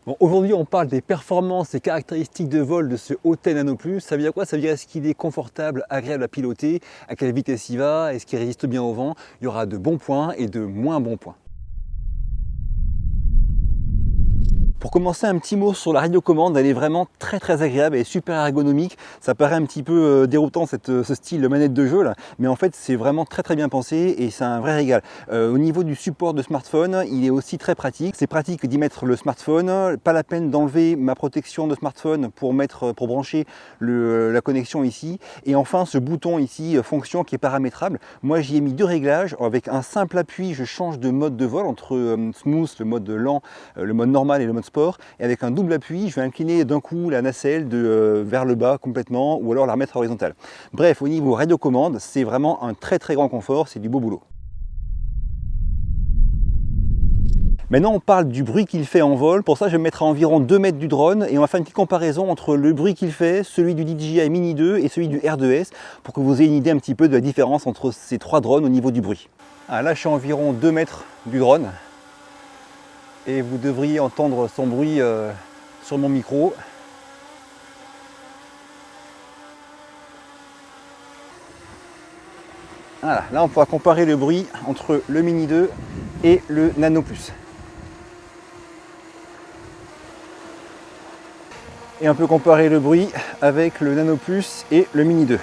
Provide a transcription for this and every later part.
Bon, aujourd'hui, on parle des performances et caractéristiques de vol de ce Autel Nano Plus. Ça veut dire quoi? Ça veut dire est-ce qu'il est confortable, agréable à piloter, à quelle vitesse il va, est-ce qu'il résiste bien au vent? Il y aura de bons points et de moins bons points. Pour commencer, un petit mot sur la radiocommande, elle est vraiment très agréable, elle est super ergonomique. Ça paraît un petit peu déroutant ce style de manette de jeu là, mais en fait c'est vraiment très bien pensé et c'est un vrai régal. Au niveau du support de smartphone, il est aussi très pratique. C'est pratique d'y mettre le smartphone, pas la peine d'enlever ma protection de smartphone pour brancher la connexion ici. Et enfin ce bouton ici, fonction qui est paramétrable. Moi j'y ai mis deux réglages, avec un simple appui je change de mode de vol entre smooth, le mode lent, le mode normal et le mode sport. Et avec un double appui, je vais incliner d'un coup la nacelle vers le bas complètement ou alors la remettre horizontale. Bref, au niveau radiocommande, c'est vraiment un très grand confort, c'est du beau boulot. Maintenant, on parle du bruit qu'il fait en vol. Pour ça, je vais me mettre à environ 2 mètres du drone et on va faire une petite comparaison entre le bruit qu'il fait, celui du DJI Mini 2 et celui du R2S pour que vous ayez une idée un petit peu de la différence entre ces trois drones au niveau du bruit. Ah, là, je suis à environ 2 mètres du drone. Et vous devriez entendre son bruit sur mon micro. Voilà, là on pourra comparer le bruit entre le Mini 2 et le Nano Plus. Et on peut comparer le bruit avec le Nano Plus et le Mini 2.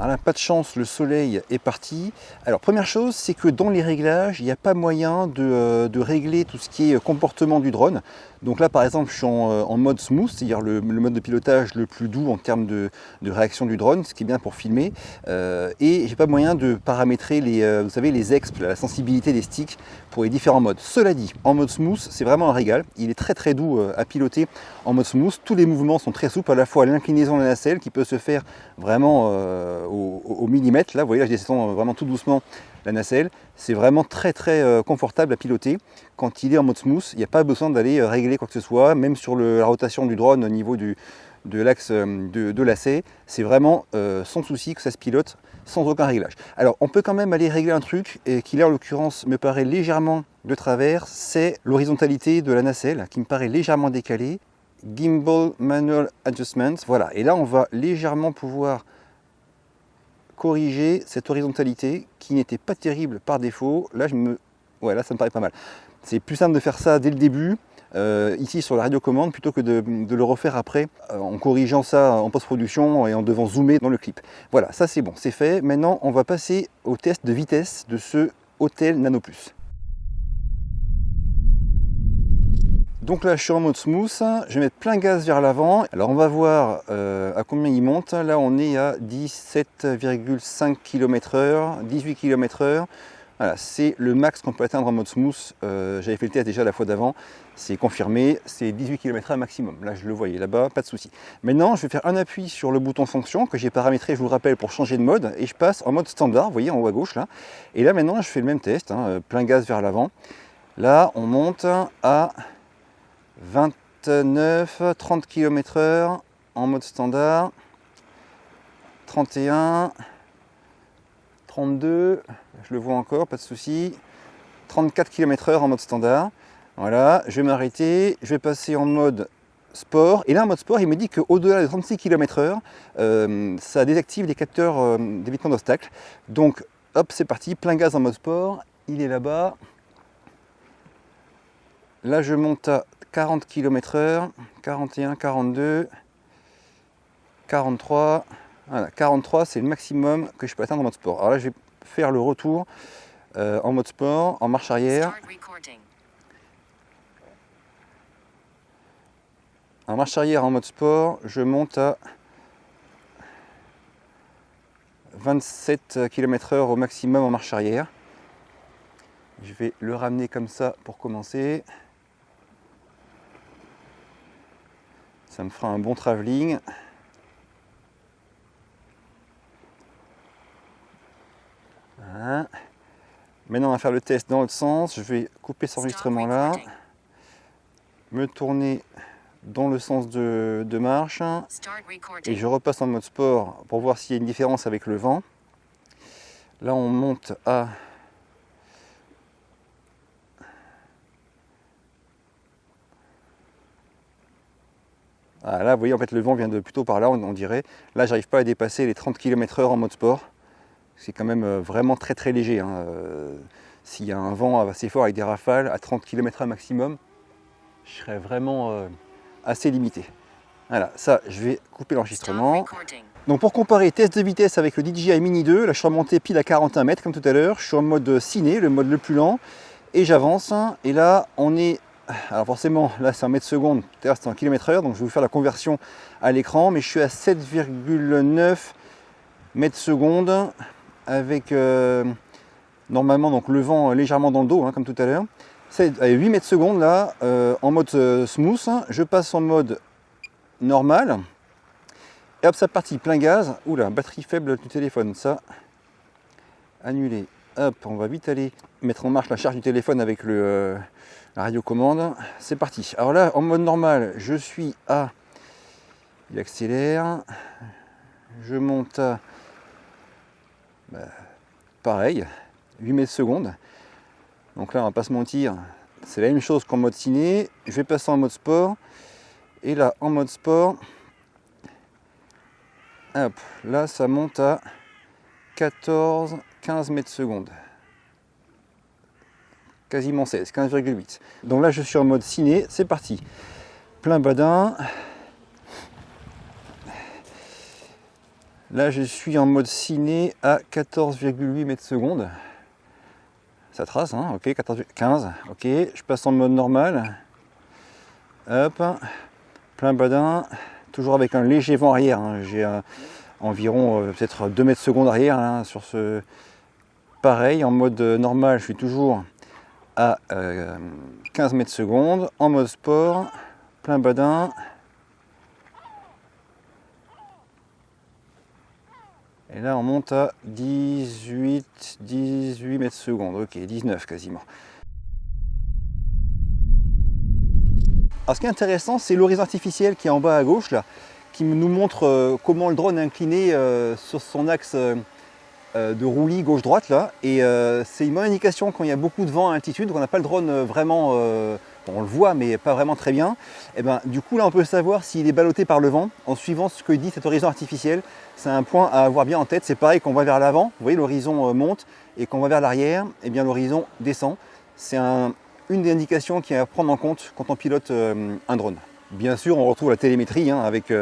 Alors là, pas de chance, le soleil est parti. Alors première chose, c'est que dans les réglages, il n'y a pas moyen de régler tout ce qui est comportement du drone. Donc là par exemple, je suis en mode smooth, c'est-à-dire le mode de pilotage le plus doux en termes de réaction du drone, ce qui est bien pour filmer. Et j'ai pas moyen de paramétrer vous savez, les exps, la sensibilité des sticks pour les différents modes. Cela dit, en mode smooth, c'est vraiment un régal. Il est très doux à piloter en mode smooth. Tous les mouvements sont très souples, à la fois l'inclinaison de la nacelle qui peut se faire vraiment au millimètre. Là, vous voyez, là, je descends vraiment tout doucement la nacelle. C'est vraiment très confortable à piloter. Quand il est en mode smooth, il n'y a pas besoin d'aller régler quoi que ce soit, même sur la rotation du drone au niveau de l'axe de lacet. C'est vraiment sans souci que ça se pilote sans aucun réglage. Alors, on peut quand même aller régler un truc qui là, en l'occurrence, me paraît légèrement de travers, c'est l'horizontalité de la nacelle qui me paraît légèrement décalée. Gimbal Manual Adjustments, voilà. Et là, on va légèrement pouvoir corriger cette horizontalité qui n'était pas terrible par défaut. Là, ouais, là, ça me paraît pas mal. C'est plus simple de faire ça dès le début, ici sur la radiocommande, plutôt que de le refaire après, en corrigeant ça en post-production et en devant zoomer dans le clip. Voilà, ça c'est bon, c'est fait. Maintenant, on va passer au test de vitesse de ce Autel Nano Plus. Donc là, je suis en mode smooth, je vais mettre plein gaz vers l'avant. Alors on va voir à combien il monte. Là, on est à 17,5 km/h, 18 km/h. Voilà, c'est le max qu'on peut atteindre en mode smooth. J'avais fait le test déjà la fois d'avant, c'est confirmé, c'est 18 km/h maximum. Là, je le voyais là-bas, pas de souci. Maintenant, je vais faire un appui sur le bouton fonction que j'ai paramétré, je vous le rappelle, pour changer de mode. Et je passe en mode standard, vous voyez, en haut à gauche là. Et là, maintenant, je fais le même test, plein gaz vers l'avant. Là, on monte à 29, 30 km/h en mode standard, 31, 32, je le vois encore, pas de souci, 34 km/h en mode standard. Voilà, je vais m'arrêter, je vais passer en mode sport. Et là, en mode sport, il me dit qu'au-delà de 36 km/h, ça désactive les capteurs d'évitement d'obstacles. Donc, hop, c'est parti, plein gaz en mode sport. Il est là-bas. Là, je monte à 40 km/h, 41, 42, 43. Voilà, 43, c'est le maximum que je peux atteindre en mode sport. Alors là, je vais faire le retour en mode sport, en marche arrière. En marche arrière, en mode sport, je monte à 27 km/h au maximum en marche arrière. Je vais le ramener comme ça pour commencer. Ça me fera un bon travelling. Voilà. Maintenant, on va faire le test dans l'autre sens. Je vais couper cet enregistrement là, me tourner dans le sens de marche et je repasse en mode sport pour voir s'il y a une différence avec le vent. Là on monte à là vous voyez en fait le vent vient de plutôt par là on dirait. Là j'arrive pas à dépasser les 30 km/h en mode sport. C'est quand même vraiment très léger. S'il y a un vent assez fort avec des rafales à 30 km/h maximum, je serais vraiment assez limité. Voilà, ça je vais couper l'enregistrement. Donc pour comparer test de vitesse avec le DJI Mini 2, là je suis remonté pile à 41 mètres comme tout à l'heure. Je suis en mode ciné, le mode le plus lent, et j'avance. Et là on est, alors forcément là c'est en mètres secondes, tout à l'heure c'était en km/h, donc je vais vous faire la conversion à l'écran, mais je suis à 7,9 mètres secondes avec normalement donc le vent légèrement dans le dos comme tout à l'heure. C'est à 8 mètres secondes là en mode smooth. Je passe en mode normal et hop c'est parti, plein gaz. Oula, batterie faible du téléphone, ça annulé. Hop, on va vite aller mettre en marche la charge du téléphone avec la radiocommande. C'est parti. Alors là en mode normal je suis à, il accélère, je monte à pareil 8 mètres secondes. Donc là on va pas se mentir, c'est la même chose qu'en mode ciné. Je vais passer en mode sport et là en mode sport, hop, là ça monte à 14-15 mètres secondes, quasiment 16, 15,8. donc là je suis en mode ciné, c'est parti, plein badin. Là je suis en mode ciné à 14,8 mètres secondes. Ça trace, ok, 14, 15, ok, je passe en mode normal. Hop, plein badin, toujours avec un léger vent arrière. J'ai environ peut-être 2 mètres secondes arrière sur ce. Pareil, en mode normal, je suis toujours à 15 mètres secondes. En mode sport, plein badin. Et là on monte à 18 mètres secondes, ok, 19 quasiment. Alors ce qui est intéressant, c'est l'horizon artificiel qui est en bas à gauche là, qui nous montre comment le drone est incliné sur son axe de roulis gauche-droite là. Et c'est une bonne indication quand il y a beaucoup de vent à altitude, qu'on n'a pas le drone vraiment, on le voit mais pas vraiment très bien. Et ben, du coup là on peut savoir s'il est ballotté par le vent en suivant ce que dit cet horizon artificiel. C'est un point à avoir bien en tête. C'est pareil quand on va vers l'avant, vous voyez l'horizon monte, et quand on va vers l'arrière, et bien l'horizon descend. C'est une des indications qu'il y a à prendre en compte quand on pilote un drone. Bien sûr on retrouve la télémétrie avec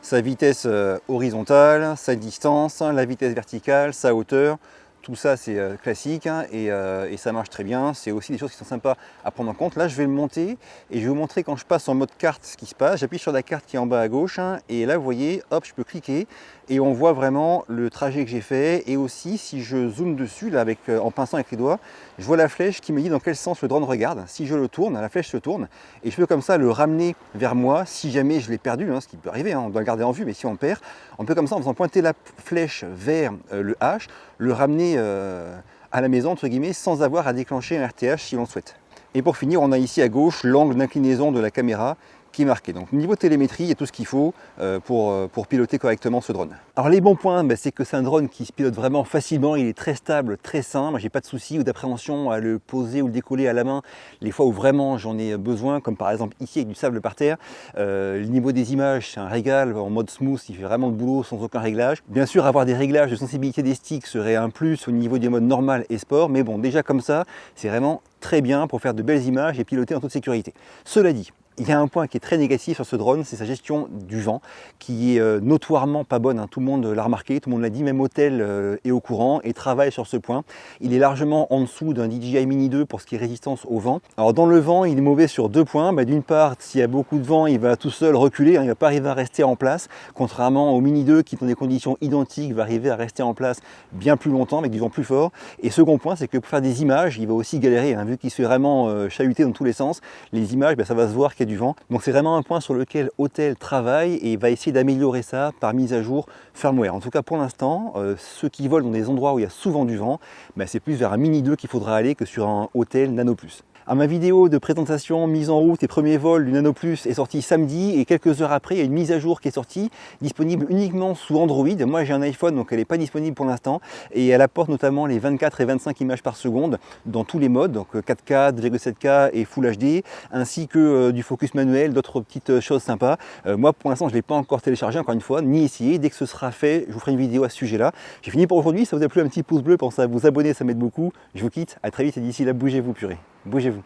sa vitesse horizontale, sa distance, la vitesse verticale, sa hauteur. Tout ça c'est classique et ça marche très bien. C'est aussi des choses qui sont sympas à prendre en compte. Là je vais le monter et je vais vous montrer quand je passe en mode carte ce qui se passe. J'appuie sur la carte qui est en bas à gauche et là vous voyez, hop, je peux cliquer et on voit vraiment le trajet que j'ai fait. Et aussi si je zoome dessus là en pinçant avec les doigts, je vois la flèche qui me dit dans quel sens le drone regarde. Si je le tourne, la flèche se tourne et je peux comme ça le ramener vers moi si jamais je l'ai perdu, ce qui peut arriver, on doit le garder en vue, mais si on perd, on peut comme ça en faisant pointer la flèche vers le H, le ramener à la maison entre guillemets sans avoir à déclencher un RTH si l'on souhaite. Et pour finir, on a ici à gauche l'angle d'inclinaison de la caméra qui est marqué. Donc niveau télémétrie, il y a tout ce qu'il faut pour piloter correctement ce drone. Alors les bons points, c'est que c'est un drone qui se pilote vraiment facilement, il est très stable, très sain. Moi j'ai pas de soucis ou d'appréhension à le poser ou le décoller à la main les fois où vraiment j'en ai besoin, comme par exemple ici avec du sable par terre. Le niveau des images, c'est un régal en mode smooth, il fait vraiment le boulot sans aucun réglage. Bien sûr, avoir des réglages de sensibilité des sticks serait un plus au niveau du mode normal et sport, mais bon, déjà comme ça, c'est vraiment très bien pour faire de belles images et piloter en toute sécurité. Cela dit, il y a un point qui est très négatif sur ce drone, c'est sa gestion du vent, qui est notoirement pas bonne. Tout le monde l'a remarqué, tout le monde l'a dit, même Autel est au courant et travaille sur ce point. Il est largement en dessous d'un DJI Mini 2 pour ce qui est résistance au vent. Alors dans le vent, il est mauvais sur deux points. D'une part, s'il y a beaucoup de vent, il va tout seul reculer, il ne va pas arriver à rester en place, contrairement au Mini 2 qui, dans des conditions identiques, va arriver à rester en place bien plus longtemps avec du vent plus fort. Et second point, c'est que pour faire des images, il va aussi galérer, vu qu'il se fait vraiment chahuter dans tous les sens. Les images, ça va se voir qu'il y a du vent. Donc c'est vraiment un point sur lequel Autel travaille et va essayer d'améliorer ça par mise à jour firmware. En tout cas pour l'instant, ceux qui volent dans des endroits où il y a souvent du vent, c'est plus vers un Mini 2 qu'il faudra aller que sur un Autel Nano Plus. ma vidéo de présentation, mise en route et premier vol du Nano Plus est sortie samedi et quelques heures après, il y a une mise à jour qui est sortie, disponible uniquement sous Android. Moi j'ai un iPhone donc elle n'est pas disponible pour l'instant et elle apporte notamment les 24 et 25 images par seconde dans tous les modes, donc 4K, 2,7K et Full HD, ainsi que du focus manuel, d'autres petites choses sympas. Moi pour l'instant je ne l'ai pas encore téléchargé encore une fois, ni essayé. Dès que ce sera fait, je vous ferai une vidéo à ce sujet-là. J'ai fini pour aujourd'hui, ça vous a plu, un petit pouce bleu, pensez à vous abonner, ça m'aide beaucoup. Je vous quitte, à très vite et d'ici là, bougez-vous purée, bougez-vous.